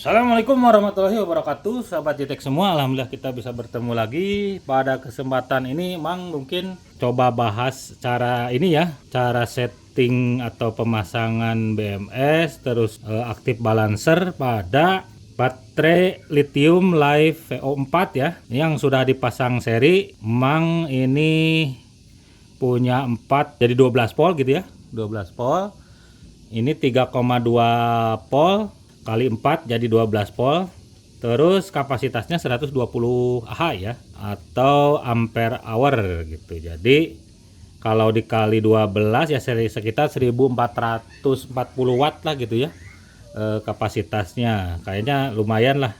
Assalamualaikum warahmatullahi wabarakatuh, sahabat JTEK semua. Alhamdulillah kita bisa bertemu lagi. Pada kesempatan ini Mang mungkin coba bahas cara ini ya, cara setting atau pemasangan BMS terus aktif balancer pada baterai lithium Live VO4 ya, yang sudah dipasang seri. Mang ini punya 4 jadi 12 volt gitu ya, 12 volt. Ini 3,2 volt kali 4 jadi 12 volt. Terus kapasitasnya 120 Ah ya, atau ampere hour gitu. Jadi kalau dikali 12 ya sekitar 1440 watt lah gitu ya, kapasitasnya. Kayaknya lumayan lah.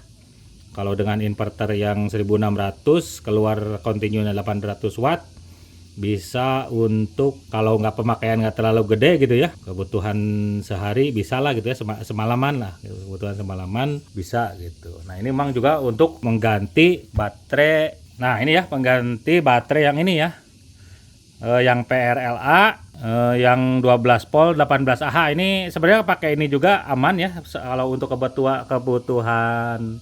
Kalau dengan inverter yang 1600 keluar kontinunya 800 watt, bisa untuk kalau nggak pemakaian nggak terlalu gede gitu ya, kebutuhan sehari bisa lah gitu ya, semalaman lah, kebutuhan semalaman bisa gitu. Nah ini memang juga untuk mengganti baterai. Nah ini ya pengganti baterai yang ini ya, yang PRLA, yang 12 volt 18 Ah ini sebenarnya pakai ini juga aman ya, kalau untuk kebutuhan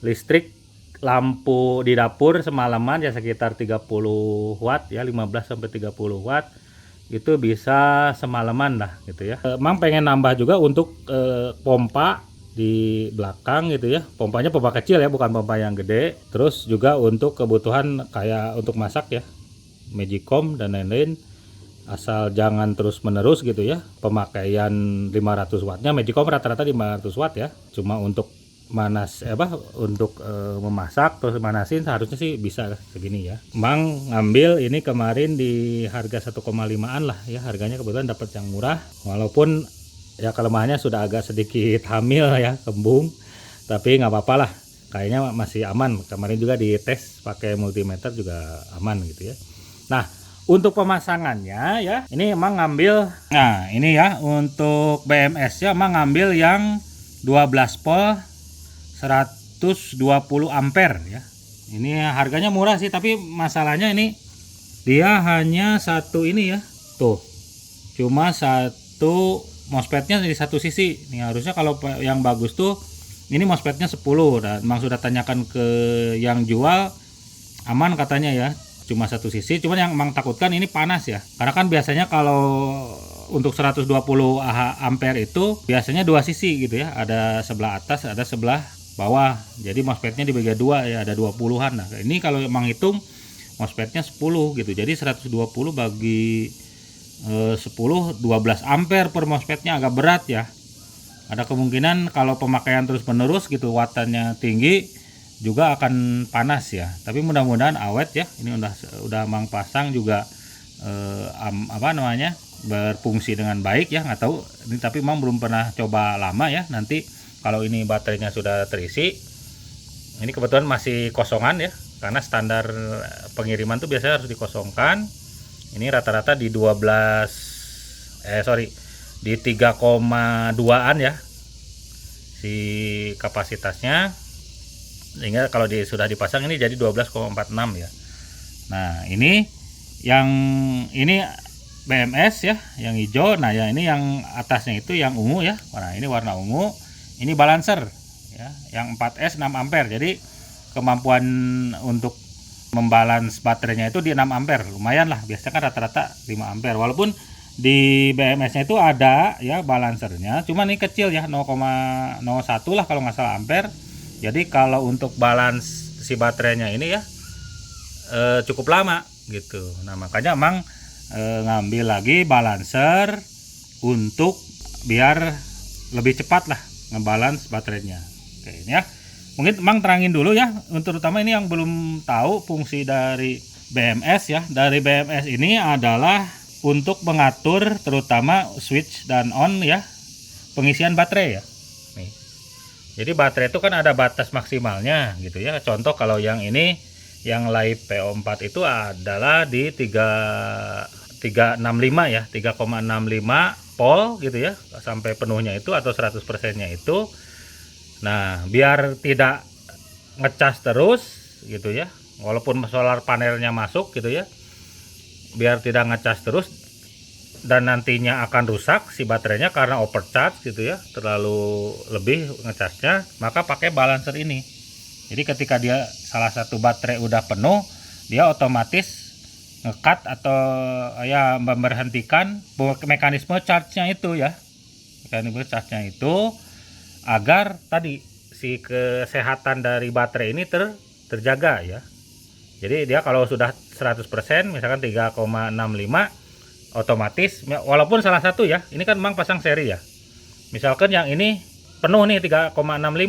listrik. Lampu di dapur semalaman ya sekitar 30 watt ya, 15 sampai 30 watt itu bisa semalaman lah gitu ya. Emang pengen nambah juga untuk pompa di belakang gitu ya. Pompanya pompa kecil ya, bukan pompa yang gede. Terus juga untuk kebutuhan kayak untuk masak ya, Magicom dan lain-lain. Asal jangan terus menerus gitu ya. Pemakaian 500 wattnya, Magicom rata-rata 500 watt ya. Cuma untuk untuk memasak terus manasin seharusnya sih bisa segini ya. Mang ngambil ini kemarin di harga 1,5an lah ya, harganya kebetulan dapat yang murah, walaupun ya kelemahannya sudah agak sedikit hamil ya, kembung, tapi nggak apa-apa lah, kayaknya masih aman. Kemarin juga dites pakai multimeter juga aman gitu ya. Nah untuk pemasangannya ya, ini emang ngambil, nah ini ya untuk BMS ya emang ngambil yang 12 volt 120 ampere ya. Ini harganya murah sih, tapi masalahnya ini dia hanya satu ini ya. Tuh. Cuma satu MOSFET-nya di satu sisi. Nih harusnya kalau yang bagus tuh ini MOSFET-nya 10, dan memang sudah tanyakan ke yang jual, aman katanya ya. Cuma satu sisi, cuman yang emang takutkan ini panas ya. Karena kan biasanya kalau untuk 120 ampere itu biasanya dua sisi gitu ya. Ada sebelah atas, ada sebelah bawah, jadi MOSFET-nya dibagi dua ya, ada 20-an. Nah ini kalau emang hitung MOSFET-nya 10 gitu, jadi 120 bagi 10 12 ampere per MOSFET-nya, agak berat ya. Ada kemungkinan kalau pemakaian terus menerus gitu, wattanya tinggi juga akan panas ya. Tapi mudah-mudahan awet ya. Ini udah Mang pasang juga berfungsi dengan baik ya, nggak tahu ini, tapi Mang belum pernah coba lama ya. Nanti kalau ini baterainya sudah terisi, ini kebetulan masih kosongan ya, karena standar pengiriman tuh biasanya harus dikosongkan. Ini rata-rata di 3,2an ya si kapasitasnya, sehingga kalau sudah dipasang ini jadi 12,46 ya. Nah ini yang ini BMS ya, yang hijau. Nah ya ini yang atasnya itu yang ungu ya. Nah ini warna ungu. Ini balancer ya, yang 4S 6 ampere. Jadi kemampuan untuk membalance baterainya itu di 6 ampere. Lumayan lah, biasanya kan rata-rata 5 ampere. Walaupun di BMS-nya itu ada ya balancernya, cuman ini kecil ya, 0,01 lah kalau nggak salah ampere. Jadi kalau untuk balance si baterainya ini ya cukup lama gitu. Nah makanya emang ngambil lagi balancer untuk biar lebih cepat lah ngebalance baterainya. Oke ini ya, mungkin Mang terangin dulu ya, untuk terutama ini yang belum tahu fungsi dari BMS ya. Dari BMS ini adalah untuk mengatur terutama switch dan on ya, pengisian baterai ya. Nih. Jadi baterai itu kan ada batas maksimalnya gitu ya. Contoh kalau yang ini yang Live VO4 itu adalah di 365 ya, 3,65 volt gitu ya, sampai penuhnya itu atau 100% nya itu. Nah biar tidak ngecas terus gitu ya, walaupun solar panelnya masuk gitu ya, biar tidak ngecas terus, dan nantinya akan rusak si baterainya karena overcharge gitu ya, terlalu lebih ngecasnya, maka pakai balancer ini. Jadi ketika dia salah satu baterai udah penuh, dia otomatis ngekat atau ya memberhentikan mekanisme charge-nya itu ya. Mekanisme charge-nya itu agar tadi si kesehatan dari baterai ini terjaga ya. Jadi dia kalau sudah 100% misalkan 3,65 otomatis, walaupun salah satu ya, ini kan memang pasang seri ya. Misalkan yang ini penuh nih 3,65,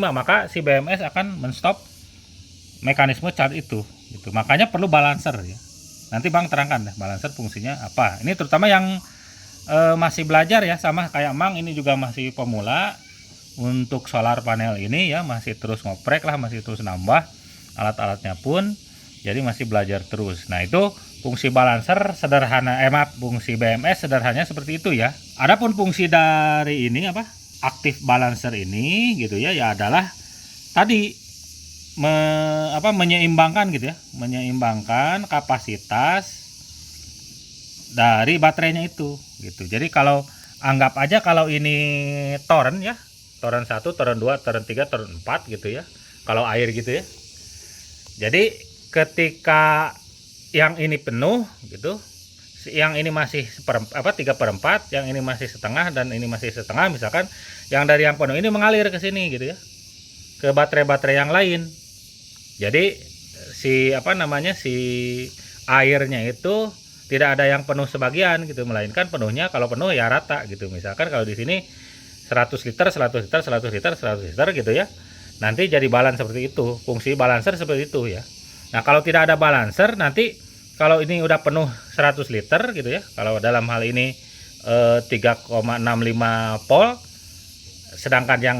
maka si BMS akan menstop mekanisme charge itu gitu. Makanya perlu balancer ya. Nanti Bang terangkan deh balancer fungsinya apa. Ini terutama yang masih belajar ya, sama kayak Mang, ini juga masih pemula untuk solar panel ini ya, masih terus ngoprek lah, masih terus nambah alat-alatnya pun, jadi masih belajar terus. Nah itu fungsi balancer sederhana, fungsi BMS sederhananya seperti itu ya. Adapun fungsi dari ini apa, aktif balancer ini gitu ya, ya adalah tadi menyeimbangkan gitu ya, menyeimbangkan kapasitas dari baterainya itu gitu. Jadi kalau anggap aja kalau ini toren ya, toren 1, toren 2, toren 3, toren 4 gitu ya, kalau air gitu ya. Jadi ketika yang ini penuh gitu, yang ini masih 3/4, yang ini masih setengah, dan ini masih setengah, misalkan yang dari yang penuh ini mengalir ke sini gitu ya, ke baterai-baterai yang lain. Jadi si airnya itu tidak ada yang penuh sebagian gitu, melainkan penuhnya kalau penuh ya rata gitu. Misalkan kalau di sini 100 liter, 100 liter, 100 liter, 100 liter gitu ya. Nanti jadi balance seperti itu. Fungsi balancer seperti itu ya. Nah, kalau tidak ada balancer, nanti kalau ini udah penuh 100 liter gitu ya. Kalau dalam hal ini 3,65 volt, sedangkan yang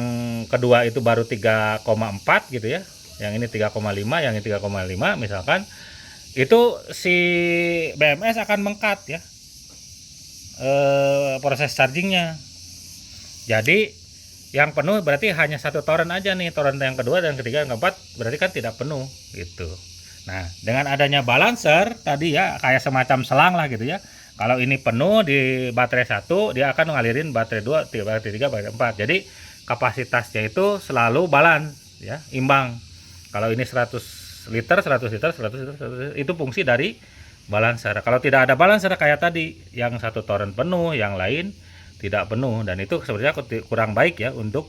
kedua itu baru 3,4 gitu ya. Yang ini 3,5, yang ini 3,5 misalkan, itu si BMS akan mengkat ya proses chargingnya. Jadi yang penuh berarti hanya satu toren aja nih, toren yang kedua dan ketiga dan keempat berarti kan tidak penuh gitu. Nah dengan adanya balancer tadi ya, kayak semacam selang lah gitu ya. Kalau ini penuh di baterai 1, dia akan ngalirin baterai 2, baterai 3, baterai 4. Jadi kapasitasnya itu selalu balance ya, imbang. Kalau ini 100 liter, 100 liter, 100 liter, 100 liter, itu fungsi dari balancer. Kalau tidak ada balancer kayak tadi, yang satu toren penuh, yang lain tidak penuh, dan itu sebenarnya kurang baik ya untuk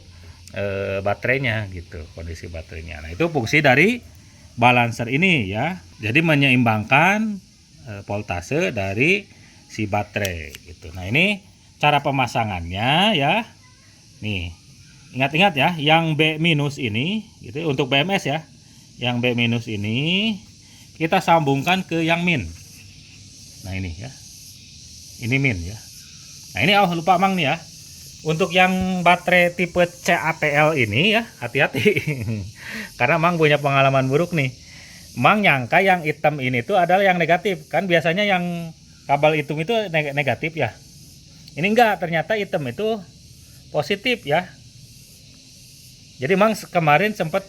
baterainya gitu, kondisi baterainya. Nah itu fungsi dari balancer ini ya. Jadi menyeimbangkan voltase dari si baterai gitu. Nah ini cara pemasangannya ya. Nih ingat-ingat ya, yang B minus ini gitu untuk BMS ya. Yang B minus ini kita sambungkan ke yang min. Nah ini ya, ini min ya. Nah ini lupa Mang nih ya, untuk yang baterai tipe CATL ini ya hati-hati karena Mang punya pengalaman buruk nih. Mang nyangka yang hitam ini tuh adalah yang negatif, kan biasanya yang kabel hitam itu negatif ya. Ini enggak, ternyata hitam itu positif ya. Jadi Mang kemarin sempat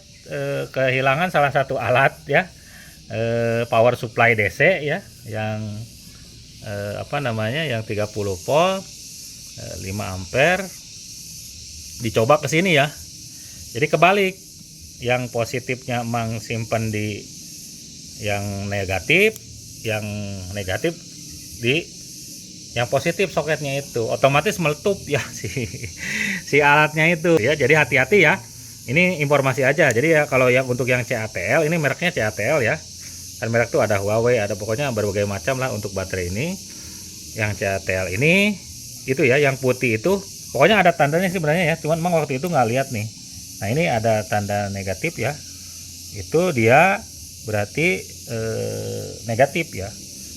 kehilangan salah satu alat ya, power supply DC ya, yang yang 30 volt 5 ampere, dicoba ke sini ya. Jadi kebalik, yang positifnya Mang simpen di yang negatif di yang positif soketnya itu, otomatis meletup ya si alatnya itu ya. Jadi hati-hati ya. Ini informasi aja. Jadi ya kalau yang untuk yang CATL, ini mereknya CATL ya. Kan merek tuh ada Huawei, ada pokoknya berbagai macam lah untuk baterai ini. Yang CATL ini itu ya, yang putih itu pokoknya ada tandanya sebenarnya ya, cuman memang waktu itu nggak lihat nih. Nah ini ada tanda negatif ya, itu dia berarti negatif ya.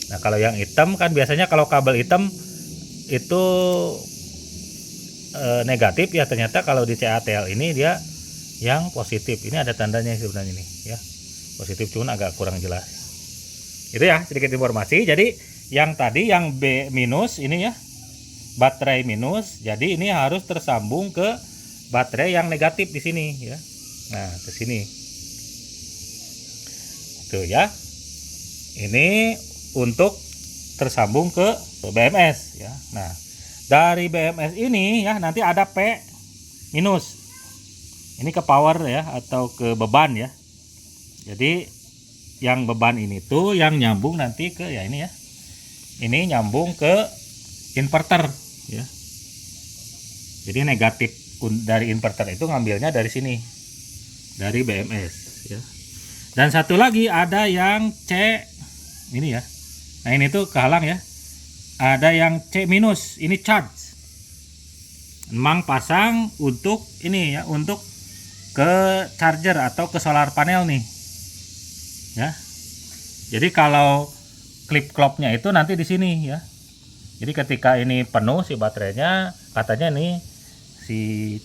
Nah kalau yang hitam kan biasanya kalau kabel hitam itu negatif ya, ternyata kalau di CATL ini dia yang positif. Ini ada tandanya sebenarnya nih ya, positif, cuman agak kurang jelas. Itu ya sedikit informasi. Jadi yang tadi yang B minus ini ya, baterai minus, jadi ini harus tersambung ke baterai yang negatif di sini ya. Nah ke sini tuh ya. Ini untuk tersambung ke BMS ya. Nah, dari BMS ini ya nanti ada P minus. Ini ke power ya atau ke beban ya. Jadi yang beban ini tuh yang nyambung nanti ke ya ini ya. Ini nyambung ke inverter ya. Jadi negatif dari inverter itu ngambilnya dari sini. Dari BMS ya. Dan satu lagi ada yang C ini ya. Nah, ini tuh kehalang ya. Ada yang C minus, ini charge. Memang pasang untuk ini ya, untuk ke charger atau ke solar panel nih. Ya. Jadi kalau klip klopnya itu nanti di sini ya. Jadi ketika ini penuh si baterainya, katanya nih si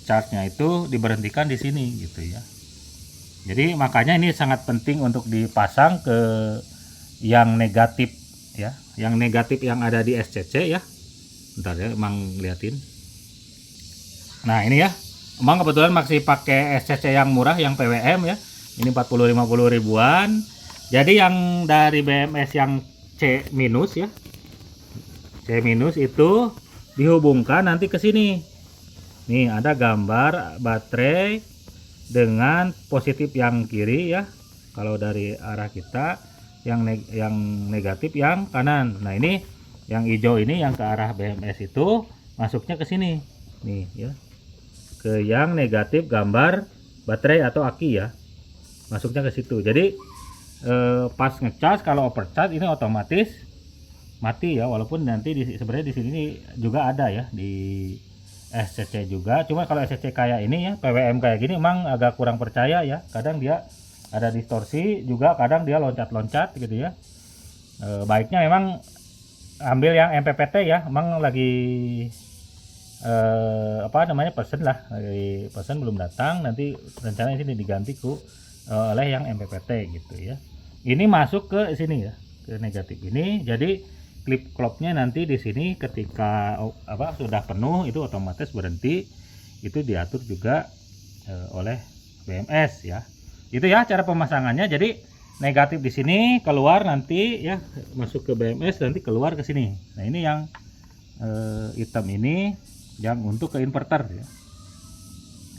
charge-nya itu diberhentikan di sini gitu ya. Jadi makanya ini sangat penting untuk dipasang ke yang negatif ya, yang negatif yang ada di SCC ya. Bentar ya, emang liatin. Nah ini ya, emang kebetulan masih pakai SCC yang murah, yang PWM ya. Ini 40-50 ribuan. Jadi yang dari BMS yang C minus ya, C minus itu dihubungkan nanti ke sini. Nih ada gambar baterai dengan positif yang kiri ya, kalau dari arah kita, yang negatif yang kanan. Nah ini yang hijau ini yang ke arah BMS itu masuknya ke sini nih ya, ke yang negatif gambar baterai atau aki ya, masuknya ke situ. Jadi pas ngecas kalau overcharge ini otomatis mati ya, walaupun nanti sebenarnya di sini juga ada ya di SCC juga. Cuma kalau SCC kayak ini ya, PWM kayak gini emang agak kurang percaya ya. Kadang dia ada distorsi juga, kadang dia loncat-loncat gitu ya. Baiknya memang ambil yang MPPT ya. Emang lagi apa namanya, pesen lah, lagi pesen belum datang. Nanti rencananya sini diganti oleh yang MPPT gitu ya. Ini masuk ke sini ya, ke negatif ini. Jadi klip klopnya nanti di sini ketika sudah penuh itu otomatis berhenti, itu diatur juga oleh BMS ya. Itu ya cara pemasangannya. Jadi negatif di sini keluar nanti ya, masuk ke BMS nanti keluar ke sini. Nah ini yang hitam ini yang untuk ke inverter ya,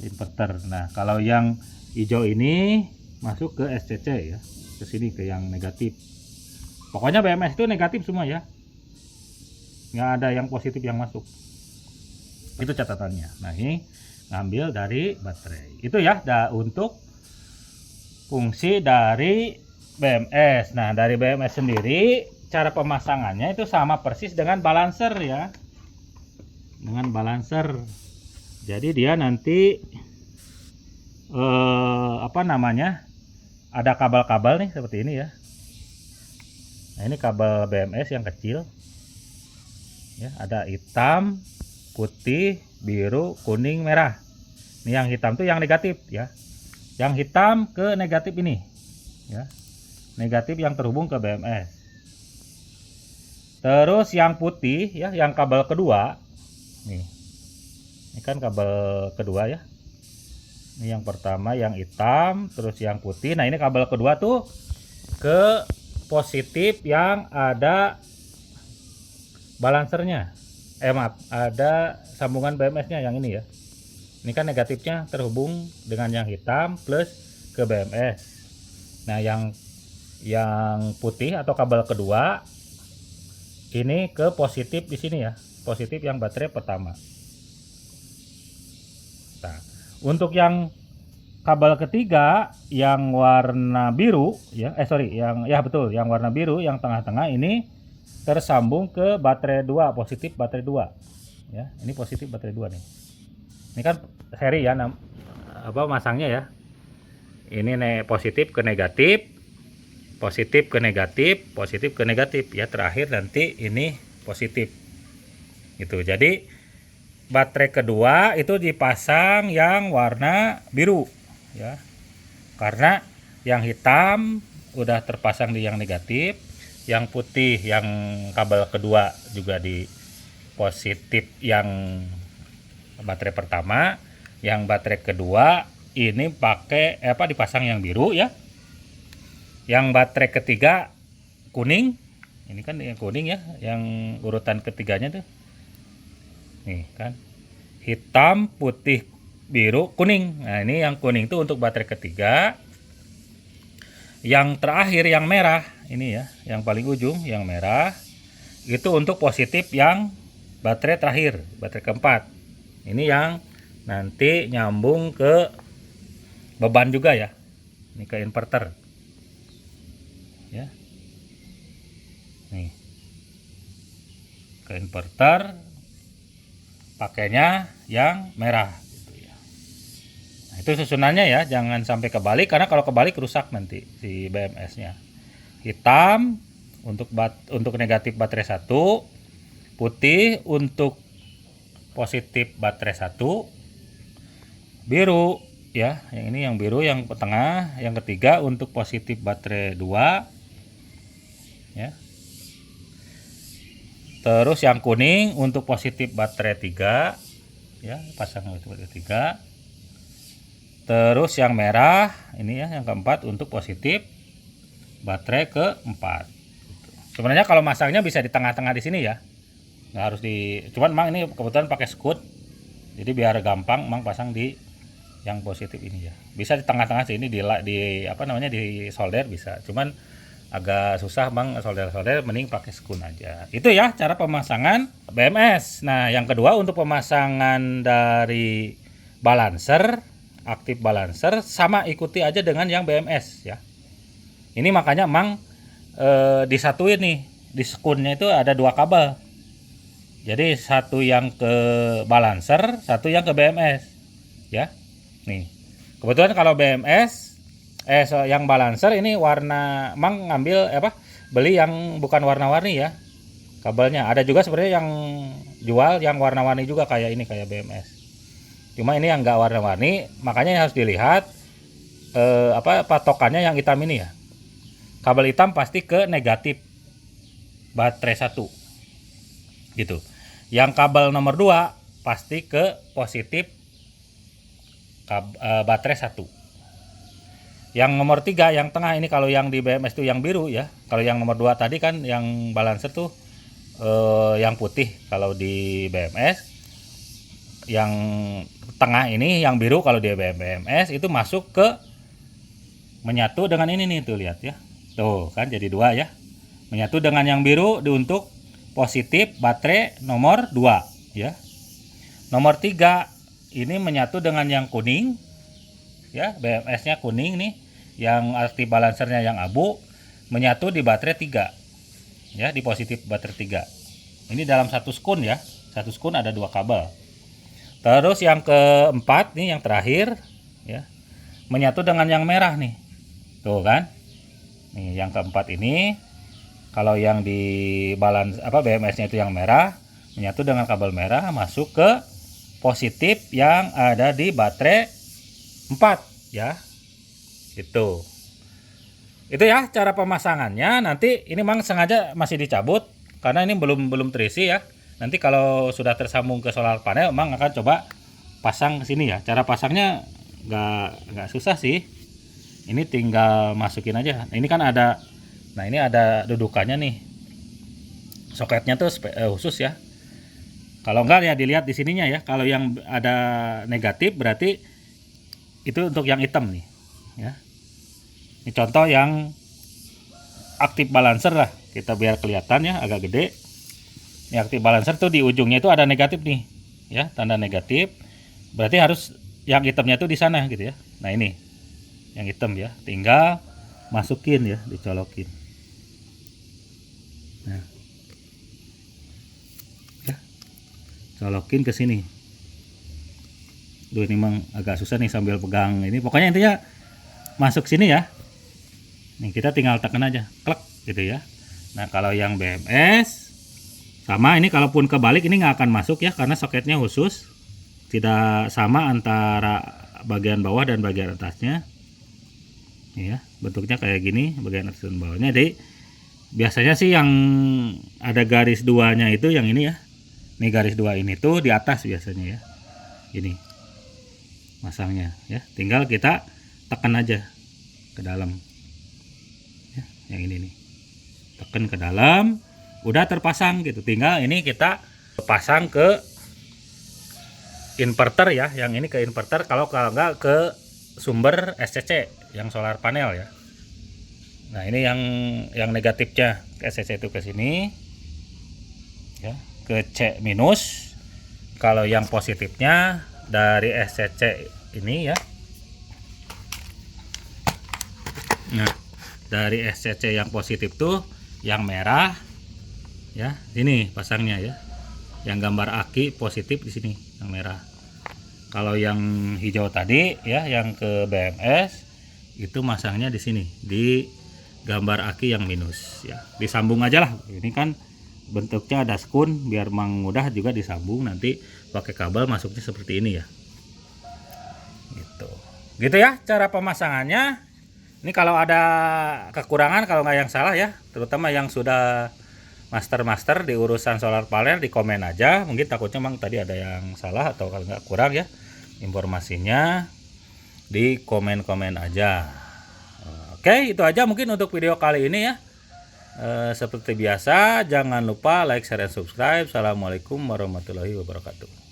inverter. Nah kalau yang hijau ini masuk ke SCC ya, ke sini ke yang negatif. Pokoknya BMS itu negatif semua ya, nggak ada yang positif yang masuk. Itu catatannya. Nah ini ngambil dari baterai. Itu ya untuk fungsi dari BMS. Nah dari BMS sendiri cara pemasangannya itu sama persis dengan balancer ya, dengan balancer. Jadi dia nanti apa namanya, ada kabel-kabel nih seperti ini ya. Nah ini kabel BMS yang kecil ya, ada hitam, putih, biru, kuning, merah. Ini yang hitam tuh yang negatif ya, yang hitam ke negatif ini ya, negatif yang terhubung ke BMS. Terus yang putih ya, yang kabel kedua nih, ini kan kabel kedua ya. Ini yang pertama yang hitam, terus yang putih. Nah ini kabel kedua tuh ke positif yang ada balancernya, maaf, ada sambungan BMS-nya yang ini ya. Ini kan negatifnya terhubung dengan yang hitam plus ke BMS. Nah yang putih atau kabel kedua ini ke positif di sini ya, positif yang baterai pertama. Nah untuk yang kabel ketiga yang warna biru ya, yang yang warna biru yang tengah-tengah ini tersambung ke baterai 2, positif baterai 2 ya. Ini positif baterai 2 nih. Ini kan seri ya, masangnya ya. Ini positif ke negatif, positif ke negatif, positif ke negatif ya. Terakhir nanti ini positif gitu. Jadi baterai kedua itu dipasang yang warna biru ya, karena yang hitam udah terpasang di yang negatif, yang putih yang kabel kedua juga di positif yang baterai pertama, yang baterai kedua ini pakai dipasang yang biru ya, yang baterai ketiga kuning, Ini kan yang kuning ya, yang urutan ketiganya tuh. Nih kan. Hitam, putih, biru, kuning. Nah, ini yang kuning tuh untuk baterai ketiga. Yang terakhir yang merah, ini ya, yang paling ujung yang merah itu untuk positif yang baterai terakhir, baterai keempat. Ini yang nanti nyambung ke beban juga ya. Ini ke inverter. Ya. Nih. Ke inverter pakainya yang merah gitu ya. Nah, itu susunannya ya, jangan sampai kebalik karena kalau kebalik rusak nanti si BMS-nya. Hitam untuk negatif baterai 1, putih untuk positif baterai 1, biru ya, yang ini yang biru yang tengah, yang ketiga untuk positif baterai 2 ya. Terus yang kuning untuk positif baterai 3 ya, pasang baterai 3. Terus yang merah ini ya, yang keempat untuk positif baterai keempat. Sebenarnya kalau masangnya bisa di tengah-tengah di sini ya, nggak harus di, cuman emang ini kebetulan pakai skut, jadi biar gampang emang pasang di yang positif ini ya. Bisa di tengah-tengah sini di apa namanya, di solder bisa, cuman agak susah bang solder mending pakai skun aja. Itu ya cara pemasangan BMS. Nah yang kedua untuk pemasangan dari balancer, aktif balancer, sama ikuti aja dengan yang BMS ya. Ini makanya emang disatuin nih, di skunnya itu ada 2 kabel. Jadi satu yang ke balancer, satu yang ke BMS ya. Nih kebetulan kalau BMS yang balancer ini warna, mang ngambil beli yang bukan warna-warni ya kabelnya. Ada juga sebenarnya yang jual yang warna-warni juga kayak ini, kayak BMS. Cuma ini yang enggak warna-warni, makanya harus dilihat patokannya yang hitam ini ya. Kabel hitam pasti ke negatif baterai 1. Gitu. Yang kabel nomor 2 pasti ke positif baterai 1. Yang nomor 3 yang tengah ini, kalau yang di BMS itu yang biru ya. Kalau yang nomor 2 tadi kan yang balancer tuh yang putih kalau di BMS. Yang tengah ini yang biru kalau di BMS itu masuk ke menyatu dengan ini nih, tuh lihat ya. Tuh kan jadi 2 ya. Menyatu dengan yang biru untuk positif baterai nomor 2 ya. Nomor 3 ini menyatu dengan yang kuning ya, BMS-nya kuning nih, yang aktif balancernya yang abu, menyatu di baterai 3 ya, di positif baterai 3. Ini dalam satu skun ya, satu skun ada 2 kabel. Terus yang keempat nih, yang terakhir ya, menyatu dengan yang merah nih, tuh kan. Nih yang keempat ini, kalau yang di balance BMS-nya itu yang merah, menyatu dengan kabel merah masuk ke positif yang ada di baterai 4 ya. Itu ya cara pemasangannya. Nanti ini memang sengaja masih dicabut karena ini belum terisi ya. Nanti kalau sudah tersambung ke solar panel memang akan coba pasang ke sini ya. Cara pasangnya nggak susah sih. Ini tinggal masukin aja. Ini kan ada, nah ini ada dudukannya nih. Soketnya tuh khusus ya. Kalau enggak ya dilihat di sininya ya. Kalau yang ada negatif berarti itu untuk yang hitam nih ya. Ini contoh yang aktif balancer lah, kita biar kelihatan ya agak gede. Ini aktif balancer tuh di ujungnya itu ada negatif nih ya, tanda negatif. Berarti harus yang hitamnya tuh di sana gitu ya. Nah ini yang hitam ya, tinggal masukin ya, dicolokin. Nah ya, colokin ke sini. Duh ini memang agak susah nih sambil pegang ini. Pokoknya intinya masuk sini ya. Nih kita tinggal tekan aja, klek gitu ya. Nah kalau yang BMS sama, ini kalaupun kebalik ini nggak akan masuk ya, karena soketnya khusus, tidak sama antara bagian bawah dan bagian atasnya. Nih ya, bentuknya kayak gini, bagian atas dan bawahnya. Jadi biasanya sih yang ada garis 2-nya itu yang ini ya. Nih garis 2 ini tuh di atas biasanya ya. Ini masangnya ya, tinggal kita tekan aja ke dalam ya, yang ini nih tekan ke dalam, udah terpasang gitu. Tinggal ini kita pasang ke inverter ya, yang ini ke inverter, kalau enggak ke sumber SCC yang solar panel ya. Nah ini yang negatifnya, SCC itu ke sini ya, ke C minus. Kalau yang positifnya dari SCC ini ya, nah dari SCC yang positif tuh yang merah ya, ini pasangnya ya, yang gambar aki positif di sini yang merah. Kalau yang hijau tadi ya, yang ke BMS itu masangnya di sini di gambar aki yang minus ya. Disambung aja lah, ini kan bentuknya ada skun, biar mang mudah juga disambung, nanti pakai kabel masuknya seperti ini ya, gitu ya cara pemasangannya. Ini kalau ada kekurangan, kalau nggak yang salah ya, terutama yang sudah master di urusan solar panel, di komen aja, mungkin takutnya mang tadi ada yang salah atau kalau nggak kurang ya informasinya, di komen-komen aja. Oke, itu aja mungkin untuk video kali ini ya. Seperti biasa, jangan lupa like, share, dan subscribe. Assalamualaikum warahmatullahi wabarakatuh.